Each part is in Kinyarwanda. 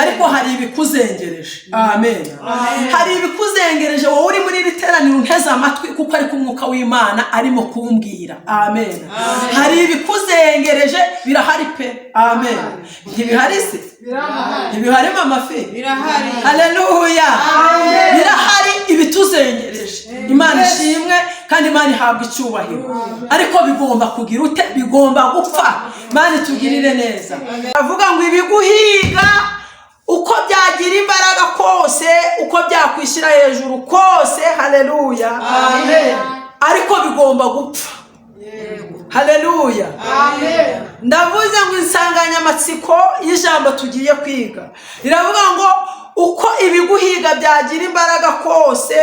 ariko hari ibikuzengereje. Amen. Hari ibikuzengereje wowe uri muri iri teraniro unteze amatwi kuko ari kumwuka w'Imana arimo kumbwira. Amen. Hari ibikuzengereje birahari pe. Amen. Ntibihari se? Ntibihari mama fe? Birahari. Haleluya. Birahari ibituzengereje. Imana ishimwe kandi Imana ihabwa icyubahiro. Ariko bigomba kugira ute? Bigomba gupfa. Imana itugirire neza. Avuga ngo ibiguhiga uko byagira imbaraga kose, uko byakwishyira hejuru kose, haleluya, amen, ariko bigomba gupfa. Haleluya, amen. Ndavuze ngo insanganyamatsiko y'ijambo tugiye kwiga iravuga ngo uko ibiguhiga byagira imbaraga kose,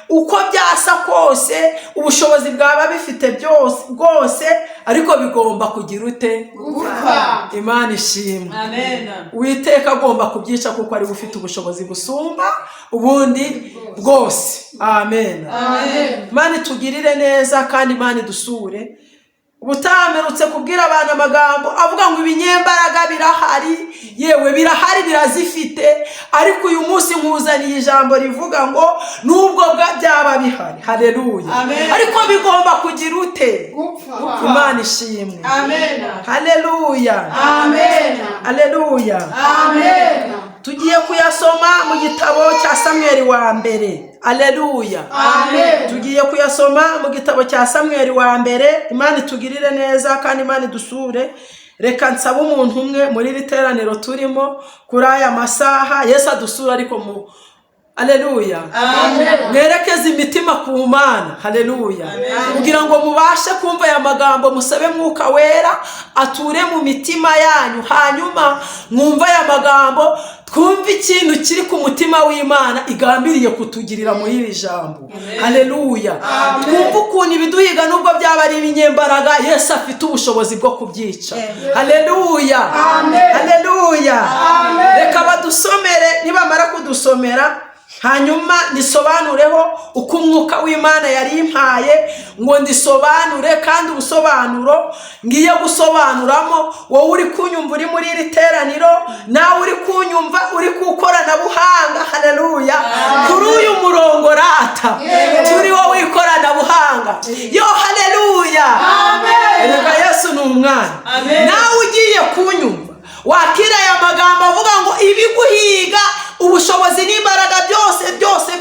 uko byasa kose, ubushobozi bwaba bifite byose bwose, ariko bigomba kugira ute? Gupfa. Imana ishimwe. Amen. Uwiteka agomba kubyica kuko ari ufite ubushobozi busumba ubundi bwose. Amen. Amen. Imana tugirire neza kandi Imana dusure. Ubutamerutse kubwira abantu amagambo avuga ngo ibinyembaraga birahari, yewe birahari birazifite, ariko uyu munsi nkuzaniye ijambo rivuga ngo nubwo byaba bihari, haleluya, ariko bigomba kugira ute? Gupfa. Imana ishimwe. Amen. Haleluya. Amen. Haleluya. Amen. Tugiye kuyasoma mu gitabo cya Samweli wa mbere. Haleluya. Amen. Tugiye kuyasoma mu gitabo cya Samweli wa mbere. Imana tugirire neza kandi Imana dusure. Reka nsaba umuntu umwe muri literaniro turimo kuri aya masaha, Yesu adusura ariko mu haleluya. Amen. Mwerekeze imitima ku Mana. Haleluya. Kugira ngo mubashe kumva aya magambo, musabe mwuka wera ature mu mitima yanyu, hanyuma mwumva aya magambo, twumve ikintu kiri ku mutima w'Imana igambiriye kutugirira muri iri jambo. Haleluya. Twumve ukuntu ibiduhiga nubwo byaba ari ibinyembaraga, Yesu afite ubushobozi bwo kubyica. Haleluya. Haleluya. Reka badusomere, nibamara kudusomera hanyuma nisobanureho uko umwuka w'Imana yari impaye ngo ndisobanure, kandi ubusobanuro ngiye gusobanuramo wowe uri kunyumva uri muri iri teraniro, nawe uri kunyumva uri kukorana buhanga. Haleluya. Kuri uyu murongo rata turi wowe ikorana buhanga. Yo haleluya. Amen. Reka Yesu ni umwana. Nawe ugiye kunyumva wakira aya magambo avuga ngo ibiguhiga ubushobozi n'imbaraga byose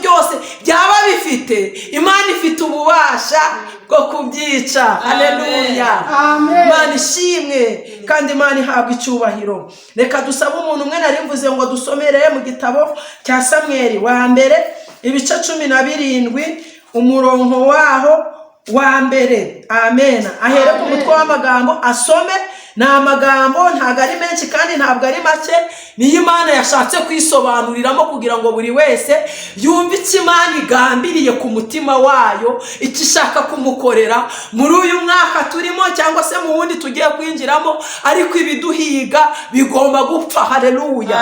byaba bifite, Imana ifite ububasha bwo kubyica. Haleluya. Imana ishimwe kandi Imana ihabwa icyubahiro. Reka dusaba umuntu umwe nari mvuze ngo dusomere mu gitabo cya Samweli wa mbere ibice 17 umurongo waho wa mbere. Amen. Ahere ku mutwe w'amagambo asome. Ni amagambo ntabwo ari menshi kandi ntabwo ari make, niyo Imana yashatse kwisobanuriramo kugira ngo buri wese yumve icyo Imana igambiriye ku mutima wayo, icyo ishaka kumukorera muri uyu mwaka turimo cyangwa se mu wundi tugiye kwinjiramo. Ariko ibiduhiga bigomba gupfa. Haleluya.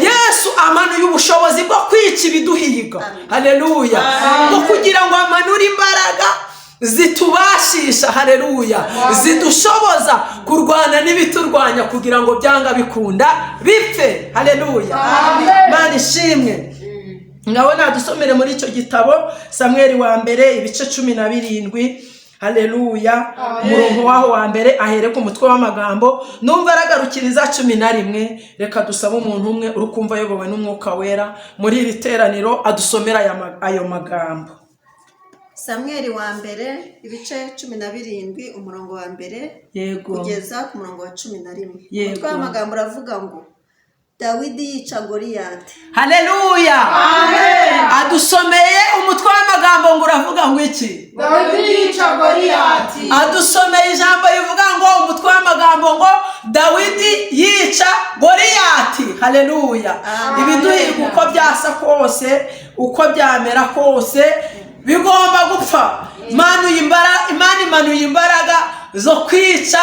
Yesu amanuye ubushobozi bwo kwica ibiduhiga. Haleluya. Bwo kugira ngo amanure imbaraga zitubashisha, haleluya, zidushoboza kurwana n'ibiturwanya kugira ngo byanga bikunda bipfe. Haleluya. Imana ishimwe. Ngabona dusomere muri icyo gitabo Samweli wa mbere ibice 17. Haleluya. Umurongo waho wa mbere ahere ku mutwe w'amagambo, numva aragarukiriza 11. Reka dusaba umuntu umwe uri kumva yobowe n'umwuka wera muri iri teraniro adusomera ayo magambo. Samweli wa mbere ibice 17 umurongo wa mbere kugeza ku murongo wa 11. Umutwe w'amagambo uravuga ngo Dawidi yica Goliyati. Haleluya. Amen. Adusomeye umutwe w'amagambo ngo uravuga ngo iki? Dawidi yica Goliyati. Adusomeye ijambo rivuga ngo umutwe w'amagambo ngo Dawidi yica Goliyati. Haleluya. Ibiduhiga uko byasa kose, uko byamera kose, bigomba gupfa. Imana imanuye imbaraga zo kwica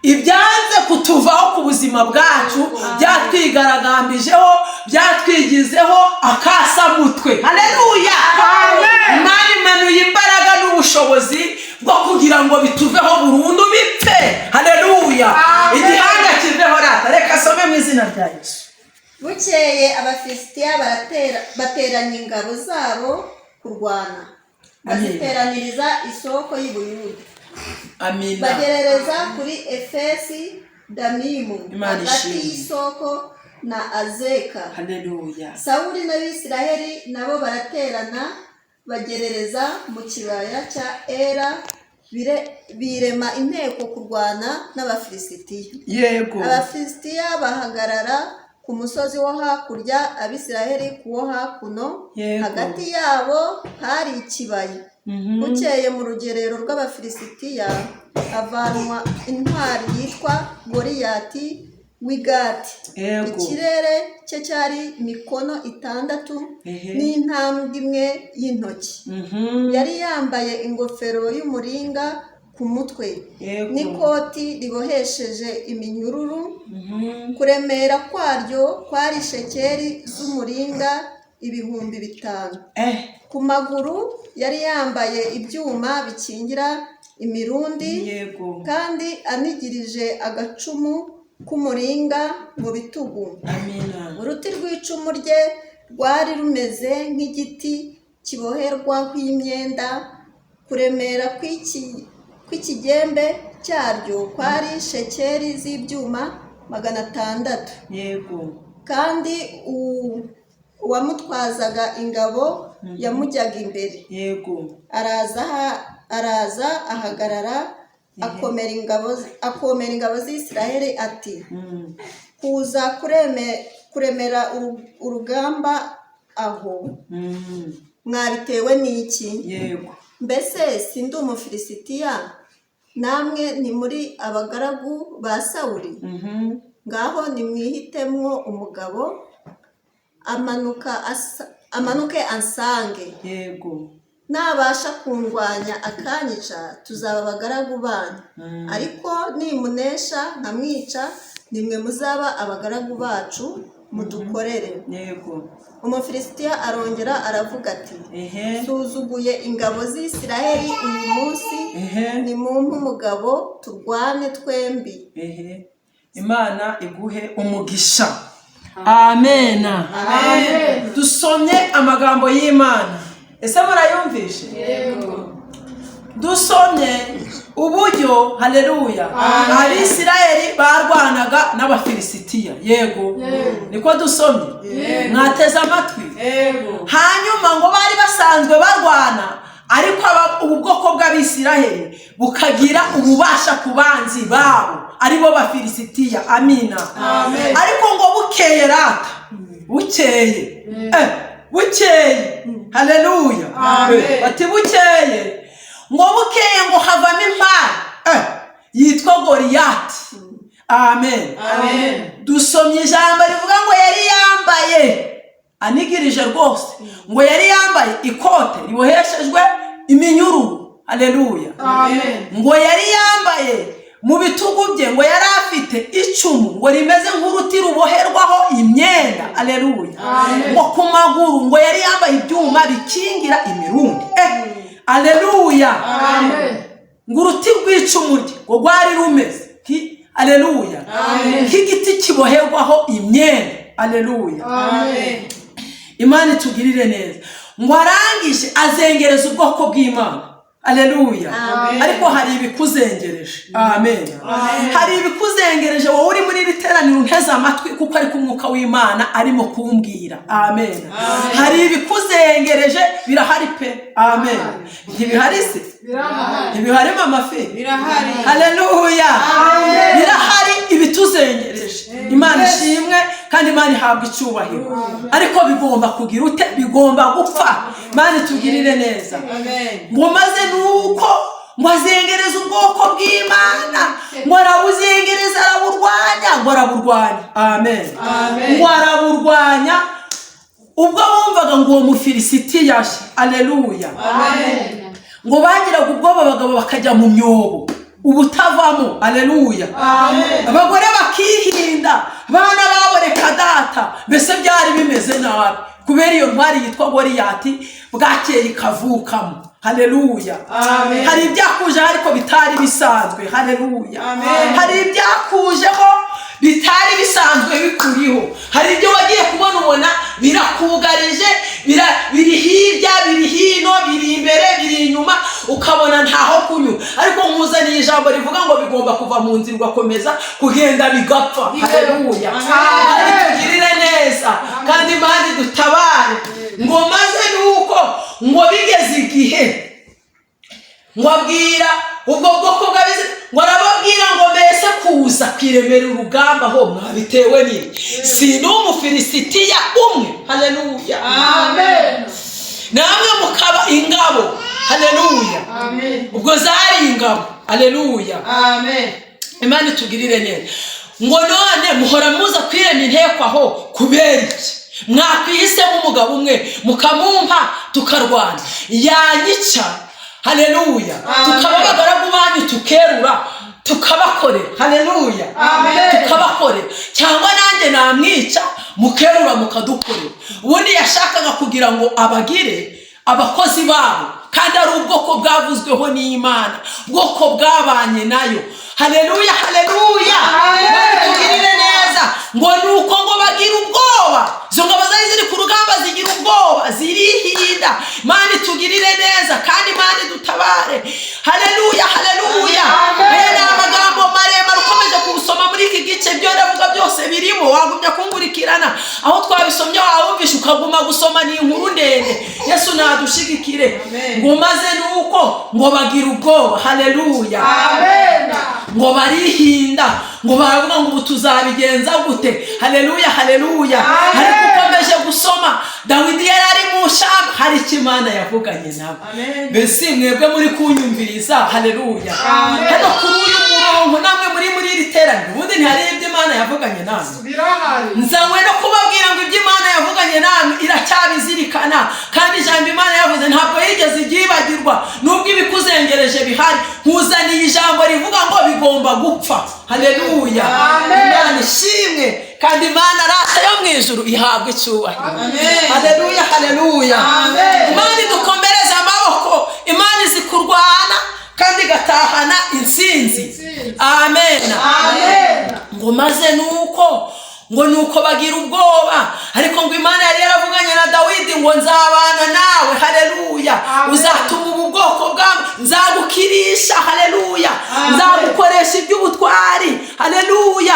ibyanze kutuvaho ku buzima bwacu, byatwigaragambije,ho byatwigizeho akasamutwe. Haleluya. Imana imanuye imbaraga n'ubushobozi bwo kugira ngo bituveho burundu bipfe. Haleluya. Igihanga kiveho rata. Reka some mu izina rya Yesu. bukeye abafilisitiya bateranya ingabo zabo kurwana, baziteraniriza isoko y'Ubuyuda. Bagerereza kuri Efesi Damimu hagati y'isoko na Azeka. Sawuli n'Abisiraheli nabo baraterana bagerereza mu kibaya cya Era, birema inteko kurwana n'Abafilisitiya. Abafilisitiya bahagarara ku musozi wo hakurya, Abisiraheli ku wo hakuno. Hagati yabo hari ikibaya. Bukeye mu rugerero rw'Abafilisitiya havanwa intwari yitwa Goliyati w'i Gati. Ikirere cye cyari mikono 6 n'intambwe imwe y'intoki. Yari yambaye ingofero y'umuringa ku mutwe n'ikoti ribohesheje iminyururu. Kuremera kwaryo kwari shekeri z'umuringa 5,000. Ku maguru yari yambaye ibyuma bikingira imirundi, kandi anigirije agacumu k'umuringa mu bitugu. Uruti rw'icumu rye rwari rumeze nk'igiti kiboherwaho imyenda. Kuremera kw'ikigembe cyaryo kwari shekeri z'ibyuma 600. Kandi uwamutwazaga ingabo yamujyaga imbere. Araza ahagarara akomera ingabo z'Isiraheli ati, kuza kuremera urugamba aho mwabitewe n'iki? Mbese sindi Umufilisitiya, namwe ni muri abagaragu ba Sawuli? Ngaho nimwihitemwo umugabo amanuke ansange. Nabasha kundwanya akanyica, tuzaba abagaragu banyu. Ariko nimunesha nkamwica, nimwe muzaba abagaragu bacu, mudukorere. Umufilisitiya arongera aravuga ati, suzuguye ingabo z'Isiraheli uyu munsi, nimumpe umugabo turwane twembi. Imana iguhe umugisha. Amena. Dusomye amagambo y'Imana. Ese murayumvishe? Dusomye uburyo, haleluya, Abisiraheli barwanaga n'Abafilisitiya. Niko dusomye? Mwateze amatwi? Hanyuma ngo bari basanzwe barwana, ariko ubu bwoko bw'Abisiraheli bukagira ububasha ku banzi babo, aribo Bafilisitiya. Amina. Ariko ngo bukeye rata, bukeye, haleluya, bati bukeye, ngo bukeye ngo havamo impara yitwa Goliyati. Amen. Dusomye ijambo rivuga ngo yari yambaye, anigirije rwose, ngo yari yambaye ikote riboheshejwe iminyururu. Haleluya. Ngo yari yambaye mu bitugu bye, ngo yari afite icumu ngo rimeze nk'uruti ruboherwaho imyenda. Haleluya. Ngo ku maguru ngo yari yambaye ibyuma bikingira imirundi. Haleluya. Ngo uruti rw'icumu rye ngo rwari rumeze haleluya, nk'igiti kiboherwaho imyenda. Haleluya. Imana itugirire neza. Ngo arangije azengereza ubwoko bw'Imana. Haleluya. Ariko hari ibikuzengereje. Amen. Hari ibikuzengereje wowe uri muri riteraniro nteze amatwi, kuko ari kumwuka w'Imana arimo kumbwira. Amen. Hari ibikuzengereje, birahari pe. Amen. Ntibihari se? Ntibihari mama fe? Birahari. Haleluya. Birahari ibituzengereje. Imana ishimwe kandi Imana ihabwa icyubahiro. Ariko bigomba kugira ute? Bigomba gupfa. Imana itugirire neza. Ngo maze nuko ngo azengereza ubwoko bw'Imana, ngo arabuzengereza, araburwanya. Amen. Ngo araburwanya. Ubwo bumvaga ngo uwo Mufilisitiya yashe. Haleluya. Ngo bagiraga ubwoba, abagabo bakajya mu myobo ubutavamo. Haleluya. Abagore bakihinda, abana baboreka data. Mbese byari bimeze nabi kubera iyo ntwari yitwa Goliyati bwakeye ikavukamo. haleluya. Hari ibyakujeho ariko bitari bisanzwe, haleluya. Hari ibyakujeho bitari bisanzwe bikuriho. Hari ibyo wagiye kubona ubona birakugarije, biri hirya, biri hino, biri imbere, biri inyuma, ukabona ntaho kunyura. Ariko nkuzaniye ijambo rivuga ngo bigomba kuva mu nzira ugakomeza kugenda bigapfa, haleluya. Tugirire neza kandi Imana dutabare. Ngo maze nuko ngo bigeze igihe ngo abwira ubwo bwoko bw'abize, ngo arababwira ngo mbese kuza kwiremera urugamba ho mwabitewe n'iki? Si n'umufilisitiya umwe, haleluya, amen. Namwe mukaba ingabo, haleluya, amen. Ubwo zari ingabo, haleluya, amen. Imana tugirire neza. Ngo none muhora muza kwirema inteko aho kubera iki? Mwakwihisemo umugabo umwe mukamumpa tukarwana, yanyica, haleluya, tukaba abagaragu banyu tukerura tukabakorera, haleluya, tukabakorera, cyangwa nanjye namwica mukerura mukadukorera. Ubundi yashakaga kugira ngo abagire abakozi babo, kandi ari ubwoko bwavuzweho n'Imana, ubwoko bwabanye nayo, haleluya, haleluya. Tugirire neza ngo nuko ngo bagira ubwoba, izo ngabo zari ziri ku rugamba zigira ubwoba, zirihinda. Imana tugirire neza kandi Imana dutabare, haleluya, haleluya. Bene amagambo maremare ukomeje kubusoma muri iki gice, byo ndavuga byose birimo, wagumya kungurikirana aho twabisomye wawumvisha ukaguma gusoma, ni inkuru ndende. Yesu nadushigikire. Ngo maze nuko ngo bagira ubwoba, haleluya, amen. Ngo barihinda, ngo baravuga ngo ubu tuzabigenza gute, haleluya, haleluya. Ariko ukomeje gusoma, Dawidi yari ari mu shamba, hari Imana yavuganye nabo. Mbese mwebwe muri kunyumviriza, haleluya, hano kuri uyu murongo namwe muri iri teraniro, ubundi ntihari ibyo Imana yavuganye namwe? Nzanywe no kubabwira ngo ibyo Imana yavuganye namwe iracyabizirikana, kandi ijambo Imana yavuze ntabwo yigeze iryibagirwa. Nubwo ibikuzengereje bihari, nkuzaniye ijambo rivuga ngo bigomba gupfa, haleluya. Imana ishimwe kandi Imana rata yo mu ijuru ihabwe icyubahiro, haleluya, haleluya. Imana dukomereze amaboko, Imana izi kurwana kandi gatahana intsinzi, amen, amen. Ngo maze nuko bagira ubwoba, ariko ngo Imana yari yaravuganye na Dawidi ngo nzabana nawe, haleluya, uzatuma ubu bwoko bwawe nzagukirisha, haleluya, nzagukoresha iby'ubutwari, haleluya.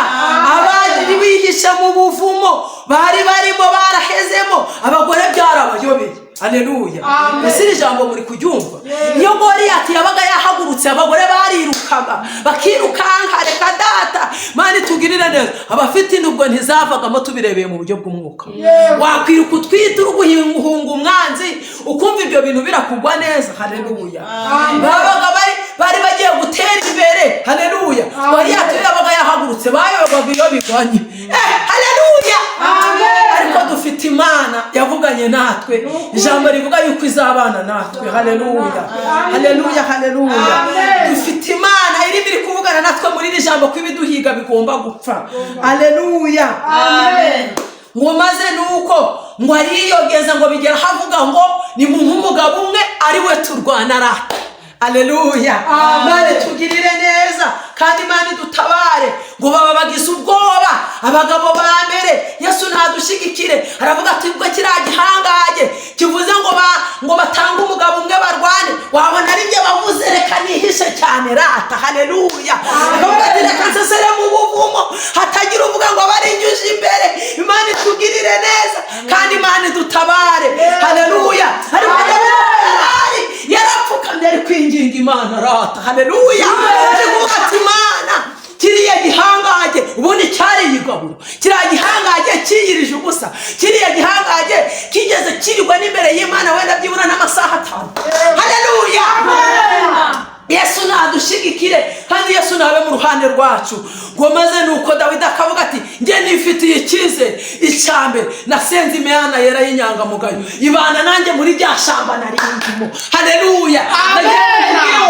Abari bihishe mu buvumo bari barimo barahezemo, abagore byarabayobeye, haleluya. Ese iri jambo muri kuryumva? Iyo Goliyati yabaga yahagurutse, abagore barirukaga bakirukanka, reka data. Mani tugirire neza, abafite indubwo ntizavagamo tubirebeye mu buryo bw'umwuka. Wakwiruka utwita uruguhunga umwanzi ukumva ibyo bintu birakugwa neza, haleluya. Babaga bari bagiye gutera imbere, haleluya. Goliyati yabaga yahagurutse bayobaga iyo biganye, haleluya, ariko dufite Imana yavuganye natwe, ijambo rivuga yuko izabana natwe, haleluya, haleluya, haleluya. Dufite Imana iri kuvugana natwe muri iri jambo ko ibiduhiga bigomba gupfa, haleluya, amen. Ngo maze nuko ngo ariyogeza ngo bigera havuga ngo ni mu umugabo umwe ari we turwana rata, haleluya. Imana tugirire neza kandi Imana dutabare. Ngo baba bagize ubwoba, abagabo ba mbere. Yesu ntadushigikire, aravuga ati ubwo kiriya gihangaje kivuze ngo batanga umugabo umwe barwane, wabona ari byo bavuze, reka nihishe cyane rata, haleluya. Aravuga ati reka nsesere mu buvumo hatagira uvuga ngo barinyuje imbere. Imana tugirire neza kandi Imana dutabare, haleluya. Ariko yarapfukamye ari kwinginga Imana rata, haleluya. Aravuga ati Imana kiriya gihangaje ubundi cyari yigaburo, kiriya gihangaje kiyirije ubusa, kiriya gihangaje kigeze kirirwa n'imbere y'Imana wenda byibura n'amasaha 5, haleluya. Yesu nadushigikire kandi Yesu nabe mu ruhande rwacu. Ngo maze nuko Dawidi akavuga ati nge nifitiye icyizere, icyambere nasenze Imana yera y'inyangamugayo ibana nanjye muri rya shamba narindimo, haleluya.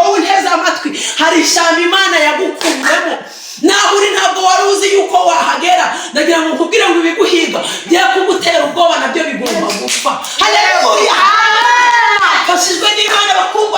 Wowe unteze amatwi, hari ishamba Imana yagukuyemo, naho uri ntabwo wari uzi yuko wahagera. Ndagira ngo nkubwire ngo ibiguhiga bya kugutera ubwoba nabyo bigomba gupfa, haleluya. Fashijwe n'Imana bakumva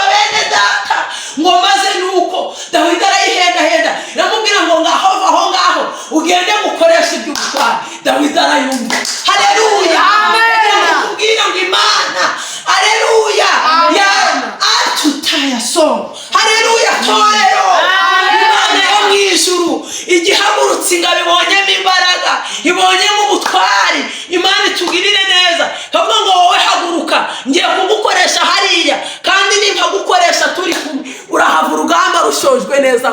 ihagurutse ingabo ibonyemo imbaraga, ibonyemo ubutwari. Imana itugirire neza, kavuga ngo wowe haguruka, ngiye kugukoresha hariya, kandi nimba gukoresha turi kumwe urahava urugamba rushojwe neza.